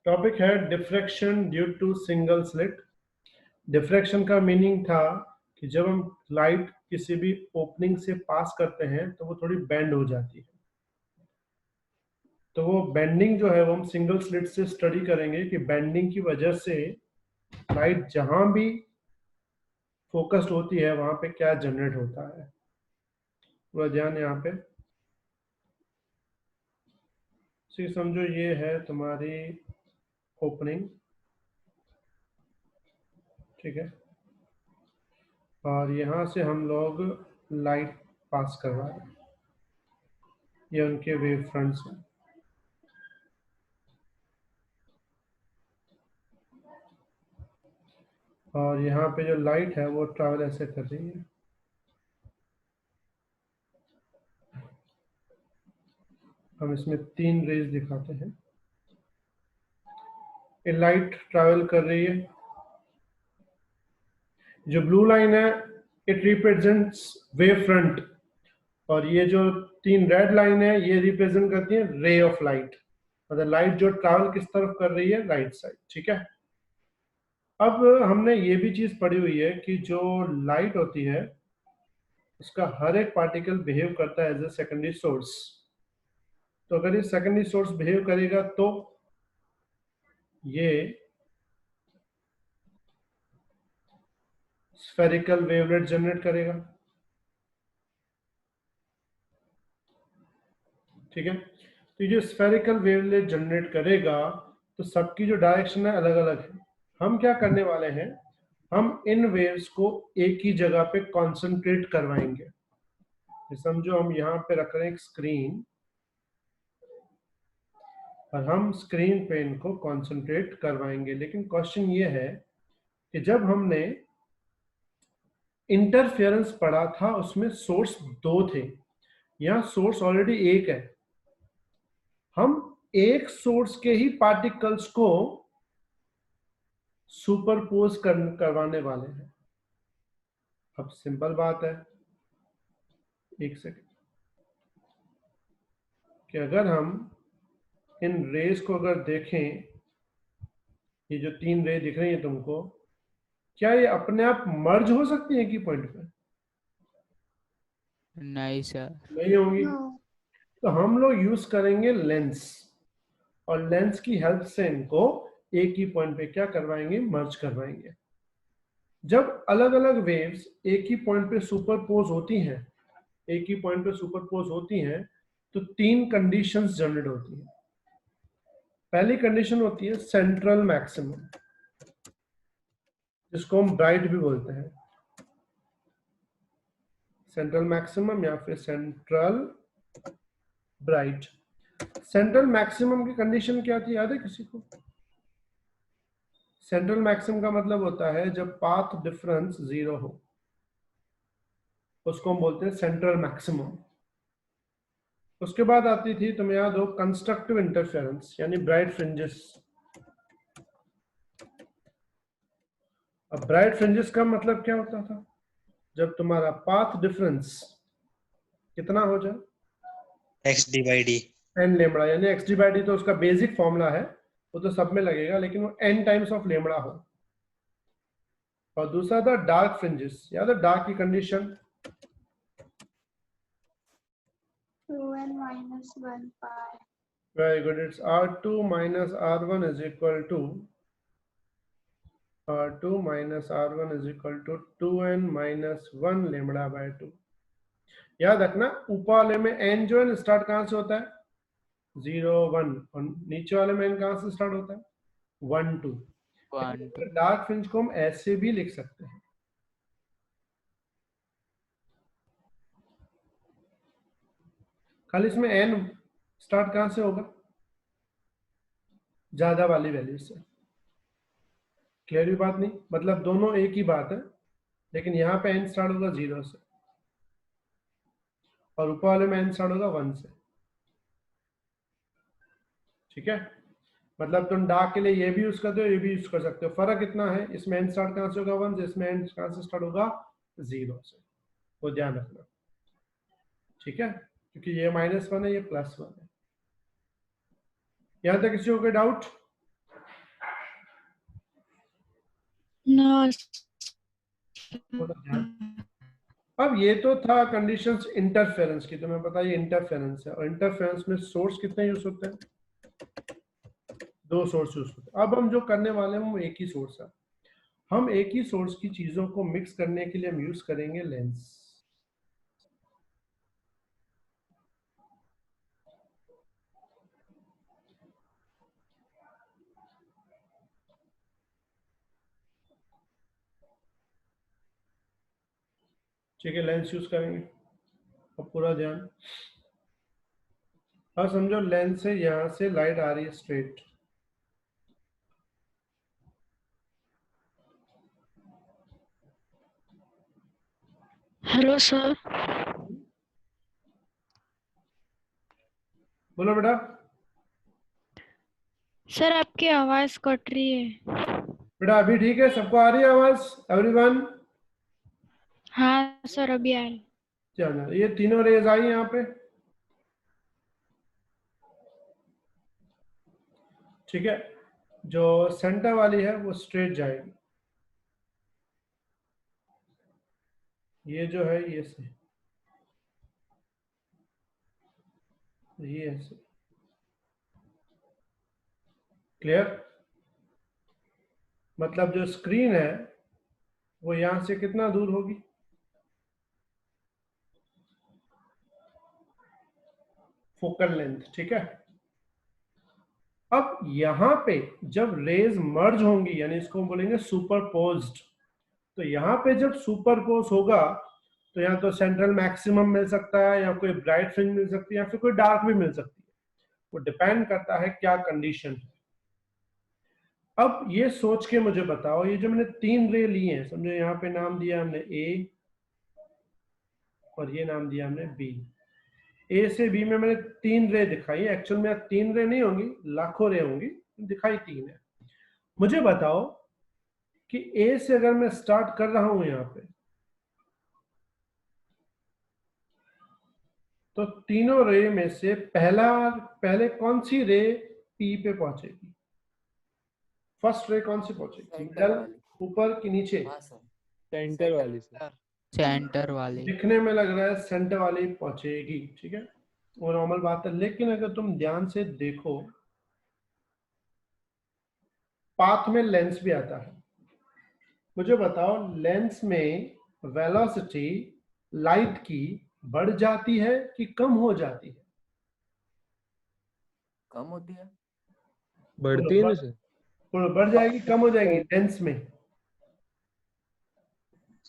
Topic है diffraction due to single slit. Diffraction का meaning था कि जब हम लाइट किसी भी ओपनिंग से पास करते हैं तो वो थोड़ी बेंड हो जाती है। तो वो बेंडिंग जो है वो हम सिंगल स्लिट से स्टडी करेंगे कि बेंडिंग की वजह से लाइट जहां भी फोकस्ड होती है वहां पे क्या जनरेट होता है। पूरा ध्यान यहाँ पे समझो। ये है तुम्हारी ओपनिंग, ठीक है, और यहाँ से हम लोग लाइट पास करवा रहे हैं। ये उनके वेव फ्रंट्स हैं। और यहाँ पे जो लाइट है वो ट्रैवल ऐसे कर रही है। हम इसमें 3 रेज दिखाते हैं। ये लाइट ट्रैवल कर रही है। जो ब्लू लाइन है इट रिप्रेजेंट्स वेव फ्रंट, और ये जो 3 रेड लाइन है ये रिप्रेजेंट करती है रे ऑफ लाइट, मतलब लाइट जो ट्रैवल किस तरफ कर रही है, राइट साइड। ठीक है, अब हमने ये भी चीज पढ़ी हुई है कि जो लाइट होती है उसका हर एक पार्टिकल बिहेव करता है एज ए सेकेंडरी सोर्स। तो अगर ये सेकेंडरी सोर्स बिहेव करेगा तो ये स्फेरिकल वेवलेट जनरेट करेगा। ठीक है, तो ये जो स्फेरिकल वेवलेट जनरेट करेगा तो सबकी जो डायरेक्शन है अलग अलग है। हम क्या करने वाले हैं, हम इन वेव्स को एक ही जगह पे कंसंट्रेट करवाएंगे। समझो हम यहाँ पे रख रहे हैं एक स्क्रीन, और हम स्क्रीन पे इनको कंसंट्रेट करवाएंगे। लेकिन क्वेश्चन ये है कि जब हमने इंटरफेरेंस पढ़ा था उसमें सोर्स 2 थे, यहाँ सोर्स ऑलरेडी एक है। हम एक सोर्स के ही पार्टिकल्स को सुपरपोज करवाने वाले हैं। अब सिंपल बात है, एक सेकेंड, कि अगर हम इन रेज को अगर देखें, ये जो 3 रे दिख रही है तुमको, क्या ये अपने आप मर्ज हो सकती है एक ही पॉइंट पे? नहीं सर। नहीं होंगी। तो हम लोग यूज करेंगे लेंस, और लेंस की हेल्प से इनको एक ही पॉइंट पे क्या करवाएंगे, मर्ज करवाएंगे। जब अलग अलग वेव्स एक ही पॉइंट पे सुपरपोज होती हैं, एक ही पॉइंट पे सुपरपोज होती हैं, तो 3 कंडीशंस जनरेट होती हैं। पहली कंडीशन होती है सेंट्रल मैक्सिमम, जिसको हम ब्राइट भी बोलते हैं, सेंट्रल मैक्सिमम या फिर सेंट्रल ब्राइट। सेंट्रल मैक्सिमम की कंडीशन क्या थी, याद है किसी को? सेंट्रल मैक्सिमम का मतलब होता है जब पाथ डिफरेंस 0 हो, उसको हम बोलते हैं सेंट्रल मैक्सिमम। उसके बाद आती थी, तुम्हें याद हो, कंस्ट्रक्टिव इंटरफेरेंस यानी ब्राइट फ्रिंजेस। अब ब्राइट फ्रिंजेस का मतलब क्या होता था, जब तुम्हारा पाथ डिफरेंस कितना हो जाए, x d by d, n lambda, यानी एक्स डी बाई डी तो उसका बेसिक फॉर्मूला है, वो तो सब में लगेगा, लेकिन वो एन टाइम्स ऑफ लेमड़ा हो। और दूसरा था डार्क फ्रिंजेस, याद है डार्क की condition, 2n minus 1 pi. Very good, it's R2 minus R1 is equal to R2 minus R1 is equal to 2n minus 1 lambda by 2। याद रखना ऊपर वाले में n जो है स्टार्ट कहां से होता है, 0 1, और नीचे वाले में n कहां से स्टार्ट होता है, 1 2। 1 2 डार्क फ्रिंज को हम ऐसे भी लिख सकते हैं, खाली इसमें n स्टार्ट कहां से होगा, ज्यादा वाली वैल्यू से। क्लियर हुई बात? नहीं, मतलब दोनों एक ही बात है, लेकिन यहाँ पे n स्टार्ट होगा 0 से, और ऊपर वाले में n स्टार्ट होगा 1 से। ठीक है, मतलब तुम डार्क के लिए ये भी यूज करते हो, ये भी यूज कर सकते हो। फर्क इतना है, इसमें n स्टार्ट कहां से होगा 1 से, इसमें n कहां से स्टार्ट होगा 0 से, वो ध्यान रखना। ठीक है, क्योंकि ये -1 है, ये +1 है। यहां तक किसी को कोई डाउट? No. थोड़ा ध्यान। अब ये तो था कंडीशंस इंटरफेरेंस की, तुम्हें पता है ये इंटरफेरेंस है, और इंटरफेरेंस में सोर्स कितने यूज होते हैं? 2 सोर्स यूज होते हैं। अब हम जो करने वाले हैं वो एक ही सोर्स है। हम एक ही सोर्स की चीजों को मिक्स करने के लिए हम यूज करेंगे लेंस। ठीक है, लेंस यूज करेंगे। अब पूरा ध्यान। अब समझो लेंस से यहां से लाइट आ रही है स्ट्रेट, हेलो सर। बोलो बेटा। सर आपकी आवाज कट रही है। बेटा अभी ठीक है? सबको आ रही है आवाज? एवरीवन? हाँ सर अभी आ रही। चलो, ये तीनों रेज आई यहाँ पे। ठीक है, जो सेंटर वाली है वो स्ट्रेट जाएगी, ये जो है ये से, ये ऐसे। क्लियर? मतलब जो स्क्रीन है वो यहां से कितना दूर होगी? Focal length. ठीक है, अब यहां पे जब रेज मर्ज होंगी, यानी इसको हम बोलेंगे सुपरपोज्ड, तो यहाँ पे जब सुपरपोज होगा तो या तो सेंट्रल मैक्सिमम मिल सकता है, या कोई ब्राइट फ्रिंज मिल सकती है, या फिर कोई डार्क भी मिल सकती है। वो डिपेंड करता है क्या कंडीशन है। अब ये सोच के मुझे बताओ, ये जो मैंने 3 रे लिए हैं, समझो यहाँ पे नाम दिया हमने ए, और ये नाम दिया हमने बी। ए से बी में मैंने 3 रे दिखाई। एक्चुअल में 3 रे नहीं होंगी, लाखों रे होंगी, दिखाई 3 है। मुझे बताओ कि ए से अगर मैं स्टार्ट कर रहा हूं यहाँ पे, तो तीनों रे में से पहले कौन सी रे पी पे पहुंचेगी? फर्स्ट रे कौन सी पहुंचेगी? सेंटर मिडल, वाली। ऊपर की नीचे? हाँ सर। सेंटर वाली सर। सेंटर वाली। दिखने में लग रहा है सेंटर वाली पहुंचेगी, ठीक है, वो नॉर्मल बात है। लेकिन अगर तुम ध्यान से देखो, पाथ में लेंस भी आता है। मुझे बताओ लेंस में वेलोसिटी लाइट की बढ़ जाती है कि कम हो जाती है? कम होती है। बढ़ती है ना सर। बढ़ जाएगी, कम हो जाएगी लेंस में?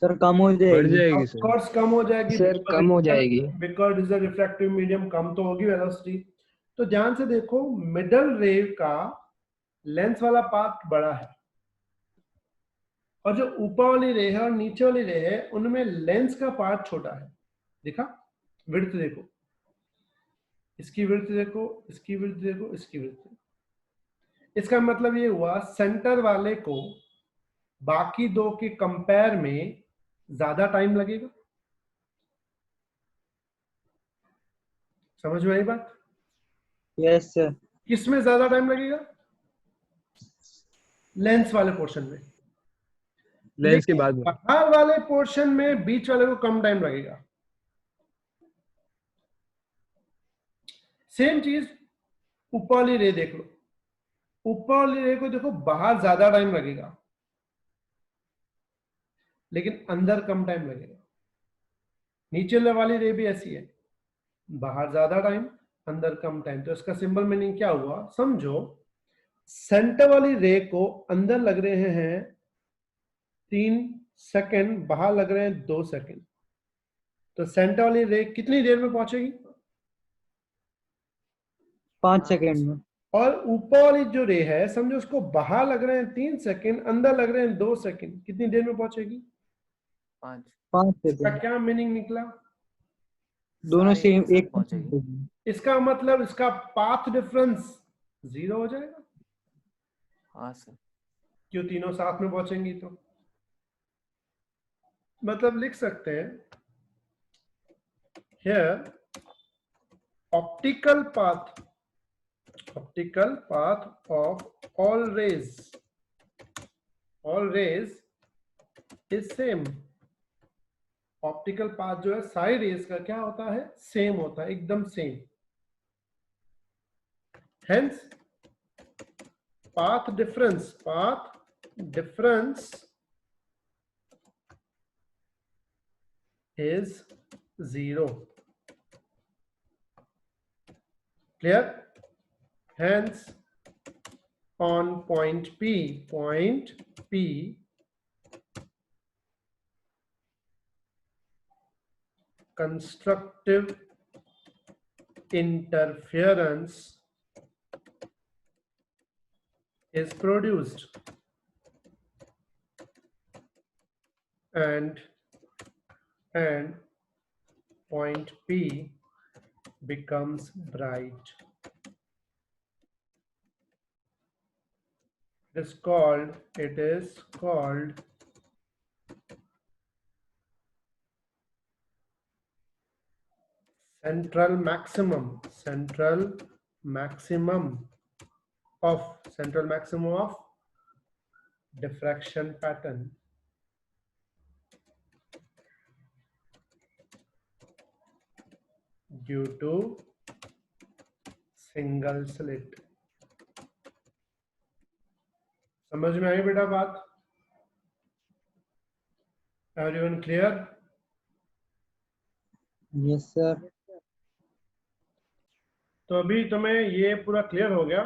सर कम हो बढ़ जाएगी। जाएगी ऑफ सर। कोर्स कम हो जाएगी, सर कम हो जाएगी। Because is a refractive medium, कम तो होगी वेलोसिटी। तो ध्यान से देखो, मिडल रे का लेंस वाला पार्ट बड़ा है, और जो ऊपर वाली रे है और नीचे वाली रे है उनमें लेंस का पार्ट छोटा है। देखा? विड्थ देखो, इसकी विड्थ देखो, इसकी विड्थ देखो, इसकी विड्थ देखो। इसका मतलब ये हुआ सेंटर वाले को बाकी दो के कंपेयर में ज्यादा टाइम लगेगा। समझ में आई बात? Yes sir. किसमें ज्यादा टाइम लगेगा? लेंस वाले पोर्शन में। लेंस के लेकिन बाद में। बाहर वाले पोर्शन में बीच वाले को कम टाइम लगेगा। सेम चीज ऊपर वाली रे देख लो, ऊपर वाली रे को देखो, बाहर ज्यादा टाइम लगेगा लेकिन अंदर कम टाइम लगेगा। नीचे वाली रे भी ऐसी है, बाहर ज्यादा टाइम, अंदर कम टाइम। तो इसका सिंबल मीनिंग क्या हुआ? समझो सेंटर वाली रे को अंदर लग रहे हैं 3 सेकंड, बाहर लग रहे हैं 2 सेकंड, तो सेंटर वाली रे कितनी देर में पहुंचेगी? 5 सेकेंड में। और ऊपर वाली जो रे है, समझो उसको बाहर लग रहे हैं 3 सेकंड, अंदर लग रहे हैं 2 सेकंड, कितनी देर में पहुंचेगी? 5 इसका सेकेंड। क्या मीनिंग निकला? दोनों सारे सेम एक साथ एक पहुंचेगी। इसका मतलब इसका पाथ डिफरेंस 0 हो जाएगा। हाँ सर। क्यों? तीनों साथ में पहुंचेंगी तो। मतलब लिख सकते हैं here optical path of all rays is same. Optical path जो है सारी रेज का क्या होता है, सेम होता है, एकदम same. Hence path difference is 0. Clear? Hence, on point P, constructive interference is produced and point P becomes bright. It is called central maximum of diffraction pattern. Due to single slit. समझ में आई बेटा बात? Everyone clear? Yes sir. तो अभी तुम्हें ये पूरा clear हो गया,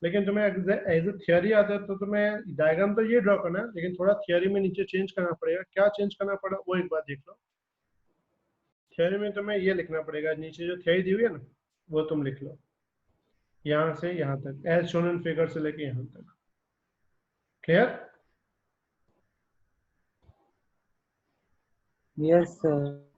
लेकिन तुम्हें एज ए थियरी आता है तो तुम्हें डायग्राम तो ये ड्रॉ करना है, लेकिन थोड़ा थियरी में नीचे चेंज करना पड़ेगा। क्या चेंज करना पड़ा वो एक बार देख लो। थियरी में तुम्हें ये लिखना पड़ेगा, नीचे जो थियरी दी हुई है ना वो तुम लिख लो, यहाँ से यहाँ तक, एज शोन इन फिगर से लेके यहाँ तक। क्लियर? Yes sir.